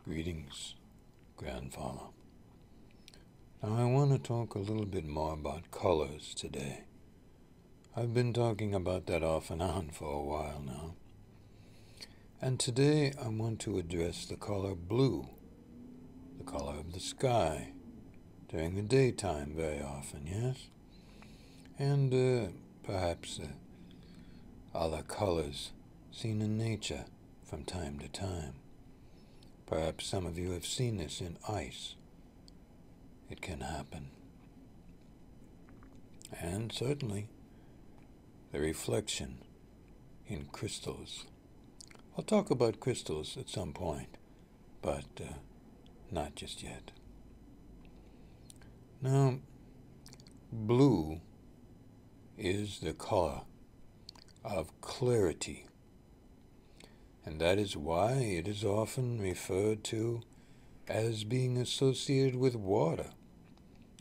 Greetings, Grandfather. Now I want to talk a little bit more about colors today. I've been talking about that off and on for a while now. And today I want to address the color blue, the color of the sky, during the daytime very often, yes? And perhaps other colors seen in nature from time to time. Perhaps some of you have seen this in ice. It can happen. And certainly the reflection in crystals. I'll talk about crystals at some point, but not just yet. Now, blue is the color of clarity, and that is why it is often referred to as being associated with water.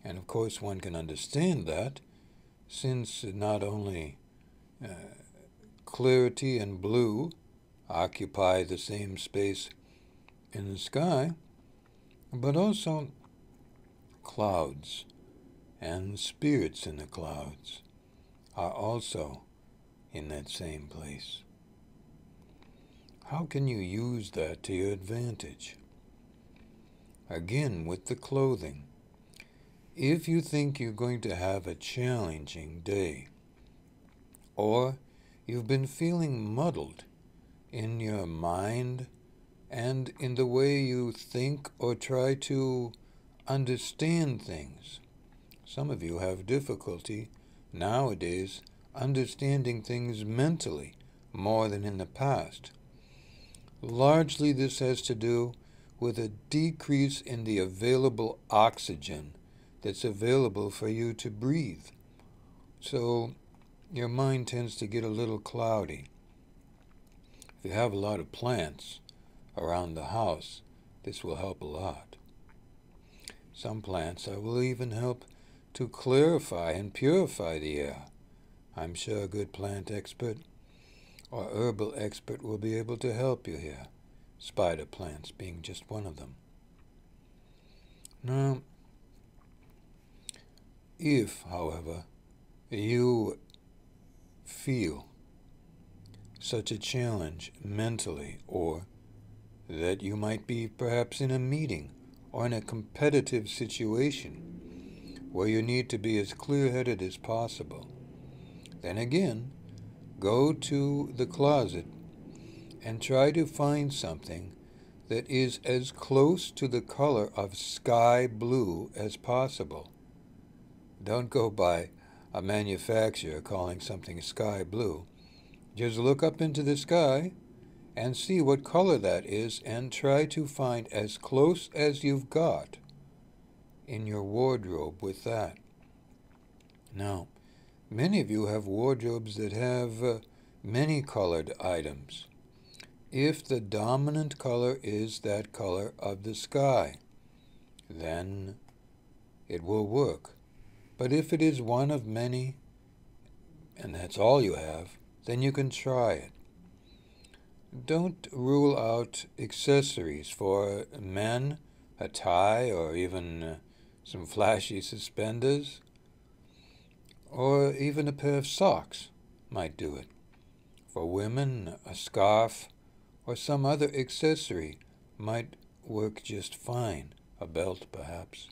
And of course one can understand that, since not only clarity and blue occupy the same space in the sky, but also clouds and spirits in the clouds are also in that same place. How can you use that to your advantage? Again, with the clothing. If you think you're going to have a challenging day, or you've been feeling muddled in your mind and in the way you think or try to understand things. Some of you have difficulty nowadays understanding things mentally more than in the past. Largely this has to do with a decrease in the available oxygen that's available for you to breathe. So your mind tends to get a little cloudy. If you have a lot of plants around the house, this will help a lot. Some plants will even help to clarify and purify the air. I'm sure a good plant expert or herbal expert will be able to help you here, spider plants being just one of them. Now, if, however, you feel such a challenge mentally, or that you might be perhaps in a meeting or in a competitive situation where you need to be as clear-headed as possible, then again, go to the closet and try to find something that is as close to the color of sky blue as possible. Don't go by a manufacturer calling something sky blue. Just look up into the sky and see what color that is, and try to find as close as you've got in your wardrobe with that. Now, many of you have wardrobes that have many colored items. If the dominant color is that color of the sky, then it will work. But if it is one of many, and that's all you have, then you can try it. Don't rule out accessories for men, a tie, or even some flashy suspenders, or even a pair of socks might do it. For women, a scarf or some other accessory might work just fine, a belt perhaps.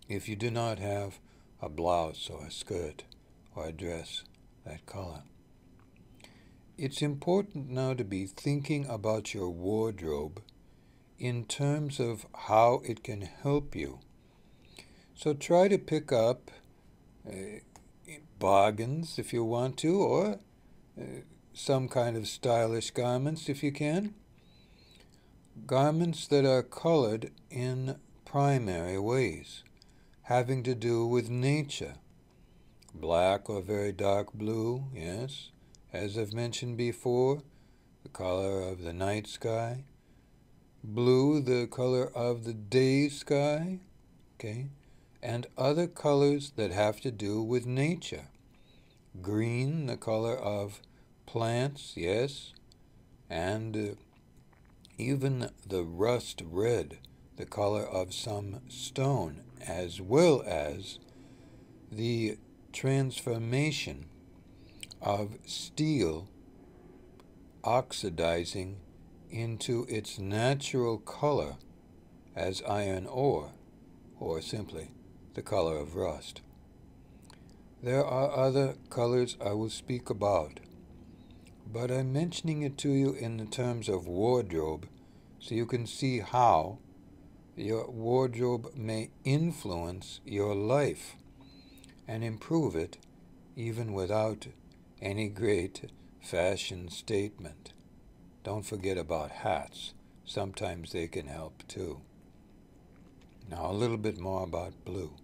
If you do not have a blouse or a skirt or a dress that color. It's important now to be thinking about your wardrobe in terms of how it can help you. So try to pick up bargains if you want to, or some kind of stylish garments if you can. Garments that are colored in primary ways, having to do with nature. Black or very dark blue, yes, as I've mentioned before, the color of the night sky. Blue, the color of the day sky, okay, and other colors that have to do with nature. Green, the color of plants, yes, and even the rust red, the color of some stone, as well as the transformation of steel oxidizing into its natural color as iron ore, or simply the color of rust. There are other colors I will speak about, but I'm mentioning it to you in the terms of wardrobe so you can see how your wardrobe may influence your life and improve it even without any great fashion statement. Don't forget about hats. Sometimes they can help too. Now a little bit more about blue.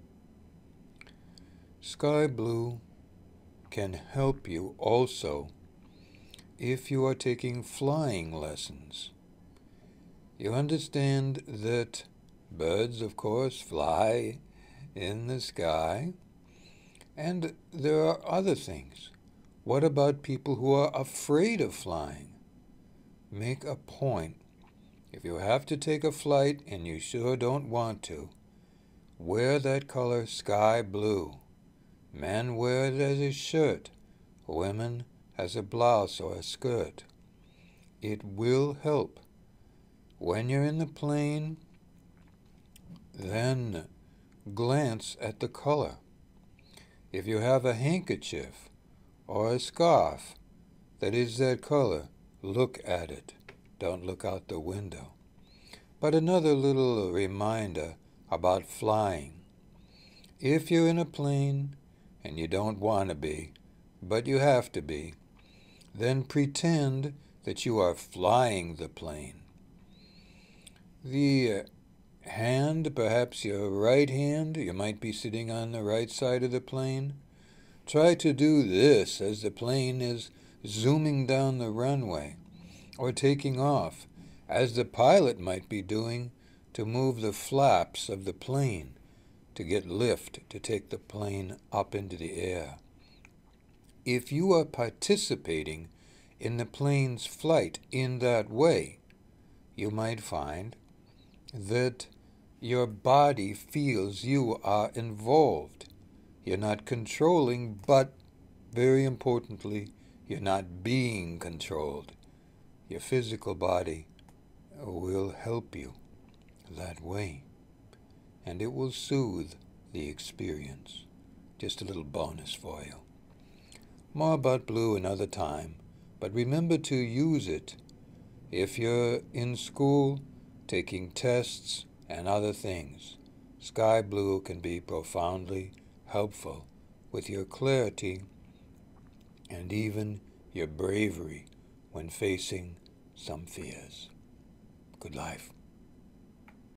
Sky blue can help you also if you are taking flying lessons. You understand that birds, of course, fly in the sky, and there are other things. What about people who are afraid of flying? Make a point. If you have to take a flight and you sure don't want to, wear that color sky blue. Men wear it as a shirt, women as a blouse or a skirt. It will help. When you're in the plane, then glance at the color. If you have a handkerchief or a scarf that is that color, look at it. Don't look out the window. But another little reminder about flying. If you're in a plane and you don't want to be, but you have to be, then pretend that you are flying the plane. The hand, perhaps your right hand, you might be sitting on the right side of the plane. Try to do this as the plane is zooming down the runway or taking off, as the pilot might be doing to move the flaps of the plane to get lift to take the plane up into the air. If you are participating in the plane's flight in that way, you might find that your body feels you are involved. You're not controlling, but very importantly, you're not being controlled. Your physical body will help you that way, and it will soothe the experience. Just a little bonus for you. More about blue another time, but remember to use it if you're in school taking tests and other things. Sky blue can be profoundly helpful with your clarity and even your bravery when facing some fears. Good life.